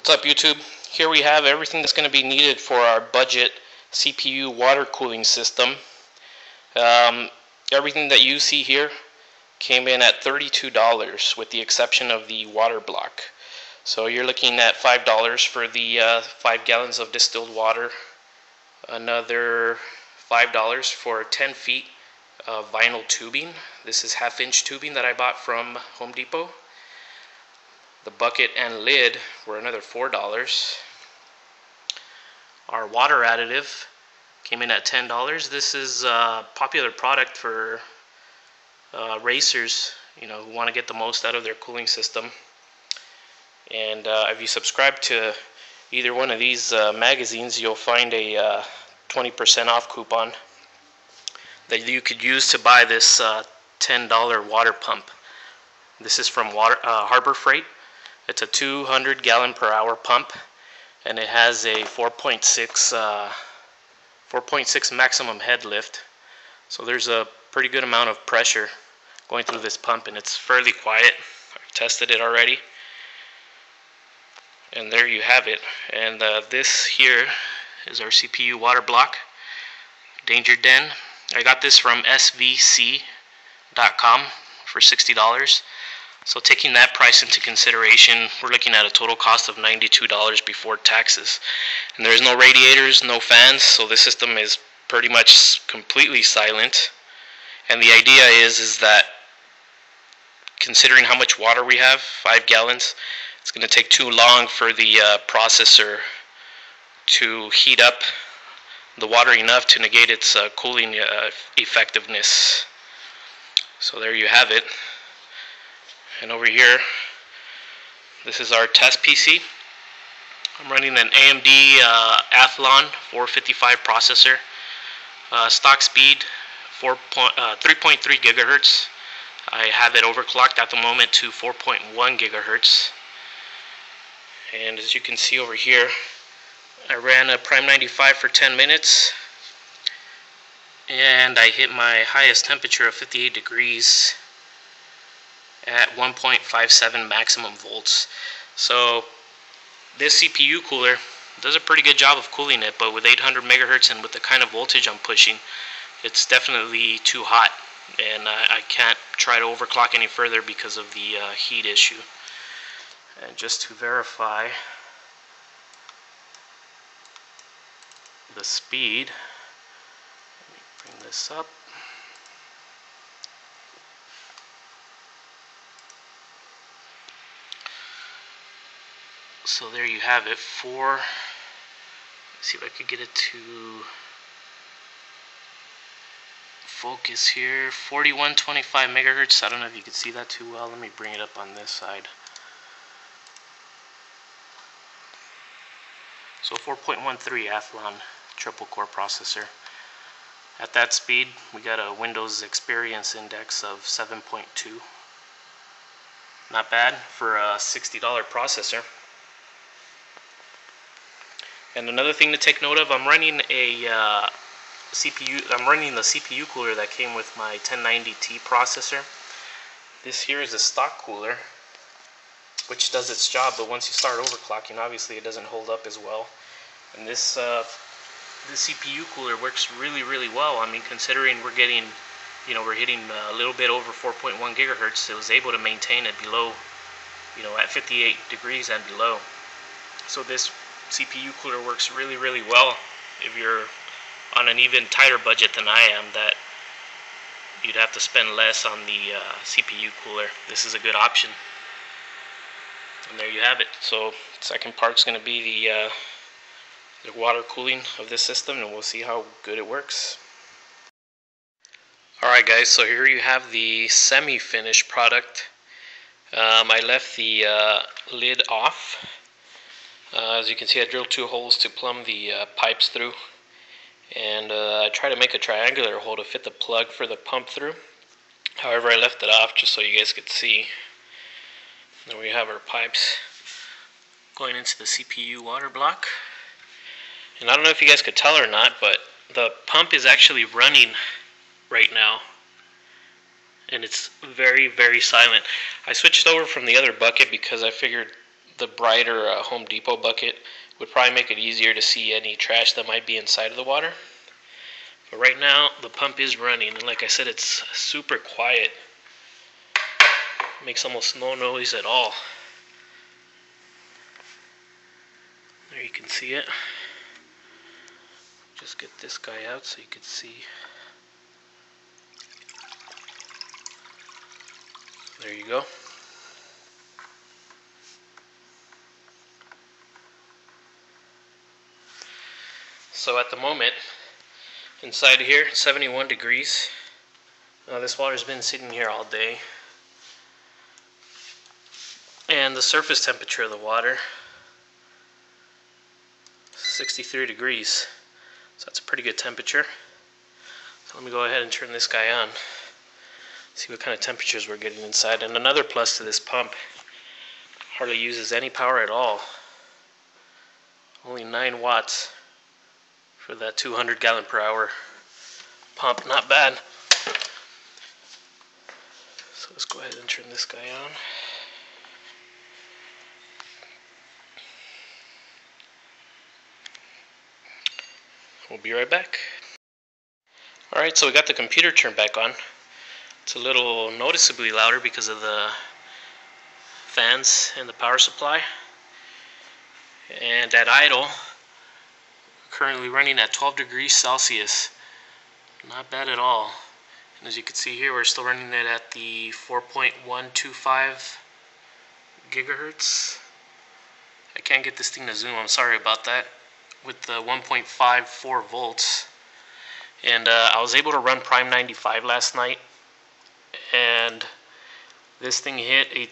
What's up, YouTube? Here we have everything that's going to be needed for our budget CPU water cooling system. Everything that you see here came in at $32 with the exception of the water block. So you're looking at $5 for the 5 gallons of distilled water, another $5 for 10 feet of vinyl tubing. This is 1/2-inch tubing that I bought from Home Depot. The bucket and lid were another $4. Our water additive came in at $10. This is a popular product for racers, who want to get the most out of their cooling system. And if you subscribe to either one of these magazines, you'll find a 20% off coupon that you could use to buy this $10 water pump. This is from Harbor Freight. It's a 200 gallon per hour pump, and it has a 4.6 maximum head lift. So there's a pretty good amount of pressure going through this pump, and it's fairly quiet. I've tested it already. And there you have it. And this here is our CPU water block, Danger Den. I got this from svc.com for $60. So taking that price into consideration, we're looking at a total cost of $92 before taxes. And there's no radiators, no fans, so the system is pretty much completely silent. And the idea is that considering how much water we have, 5 gallons, it's going to take too long for the processor to heat up the water enough to negate its cooling effectiveness. So there you have it. And over here, this is our test PC. I'm running an AMD Athlon 455 processor. Stock speed 3.3 gigahertz. I have it overclocked at the moment to 4.1 gigahertz. And as you can see over here, I ran a Prime 95 for 10 minutes. And I hit my highest temperature of 58 degrees at 1.57 maximum volts. So this CPU cooler does a pretty good job of cooling it, but with 800 megahertz and with the kind of voltage I'm pushing, it's definitely too hot, and I can't try to overclock any further because of the heat issue. And just to verify the speed, let me bring this up. So there you have it. Let's see if I could get it to focus here. 4125 megahertz. I don't know if you can see that too well. Let me bring it up on this side. So 4.13 Athlon triple core processor. At that speed, we got a Windows Experience Index of 7.2. Not bad for a $60 processor. And another thing to take note of, I'm running a I'm running the CPU cooler that came with my 1090T processor. This here is a stock cooler, which does its job, but once you start overclocking, obviously it doesn't hold up as well. And this CPU cooler works really, really well. I mean, considering we're getting, we're hitting a little bit over 4.1 gigahertz, it was able to maintain it below, at 58 degrees and below. So this CPU cooler works really, really well if you're on an even tighter budget than I am, that you'd have to spend less on the CPU cooler. This is a good option. And there you have it. So the second part's going to be the water cooling of this system, and we'll see how good it works. Alright guys, so here you have the semi-finished product. I left the lid off. As you can see, I drilled 2 holes to plumb the pipes through, and I tried to make a triangular hole to fit the plug for the pump through. However, I left it off just so you guys could see. There we have our pipes going into the CPU water block. And I don't know if you guys could tell or not, but the pump is actually running right now. And it's very, very silent. I switched over from the other bucket because I figured the brighter Home Depot bucket would probably make it easier to see any trash that might be inside of the water. But right now the pump is running, and like I said, it's super quiet. It makes almost no noise at all. There you can see it. Just get this guy out so you can see. There you go. So at the moment, inside here, 71 degrees. Now this water's been sitting here all day. And the surface temperature of the water, 63 degrees. So that's a pretty good temperature. So let me go ahead and turn this guy on. See what kind of temperatures we're getting inside. And another plus to this pump, hardly uses any power at all. Only 9 watts for that 200 gallon per hour pump. Not bad. So let's go ahead and turn this guy on. We'll be right back. Alright, so we got the computer turned back on. It's a little noticeably louder because of the fans and the power supply. And at idle, currently running at 12 degrees Celsius. Not bad at all. And as you can see here, we're still running it at the 4.125 gigahertz. I can't get this thing to zoom, I'm sorry about that. With the 1.54 volts. And I was able to run Prime 95 last night, and this thing hit a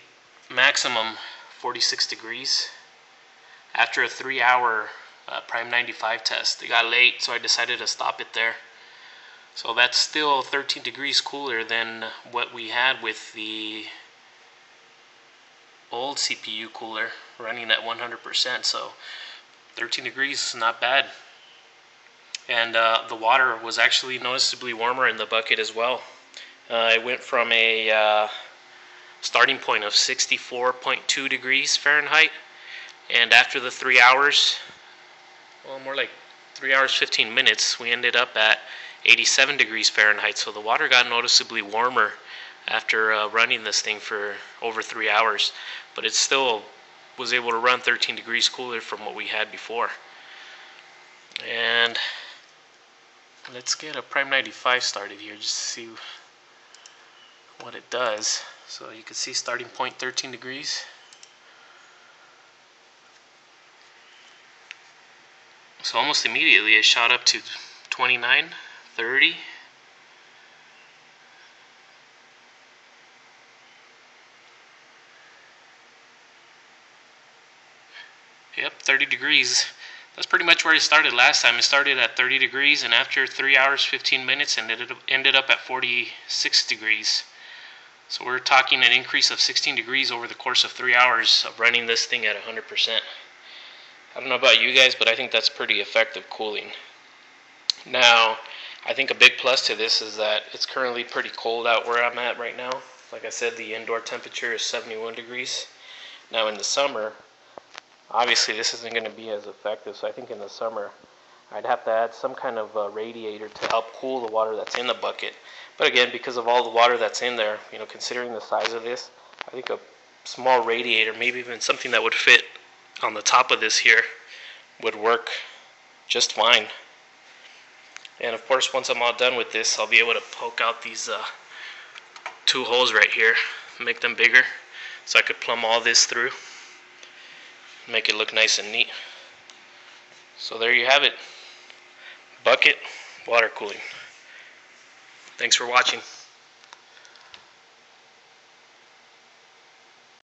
maximum 46 degrees after a 3-hour Prime 95 test. It got late, so I decided to stop it there. So that's still 13 degrees cooler than what we had with the old CPU cooler running at 100%. So 13 degrees is not bad. And the water was actually noticeably warmer in the bucket as well. It went from a starting point of 64.2 degrees Fahrenheit, and after the 3 hours, well, more like 3 hours 15 minutes, we ended up at 87 degrees Fahrenheit. So the water got noticeably warmer after running this thing for over 3 hours, but it still was able to run 13 degrees cooler from what we had before. And let's get a Prime 95 started here just to see what it does. So you can see starting point 13 degrees. So almost immediately it shot up to 29, 30. Yep, 30 degrees. That's pretty much where it started last time. It started at 30 degrees, and after 3 hours 15 minutes ended up at 46 degrees. So we're talking an increase of 16 degrees over the course of 3 hours of running this thing at 100%. I don't know about you guys, but I think that's pretty effective cooling. Now, I think a big plus to this is that it's currently pretty cold out where I'm at right now. Like I said, the indoor temperature is 71 degrees. Now in the summer, obviously this isn't going to be as effective, so I think in the summer I'd have to add some kind of radiator to help cool the water that's in the bucket. But again, because of all the water that's in there, you know, considering the size of this, I think a small radiator, maybe even something that would fit on the top of this here, would work just fine. And of course, once I'm all done with this, I'll be able to poke out these 2 holes right here, make them bigger, so I could plumb all this through, make it look nice and neat. So there you have it. Bucket water cooling. Thanks for watching.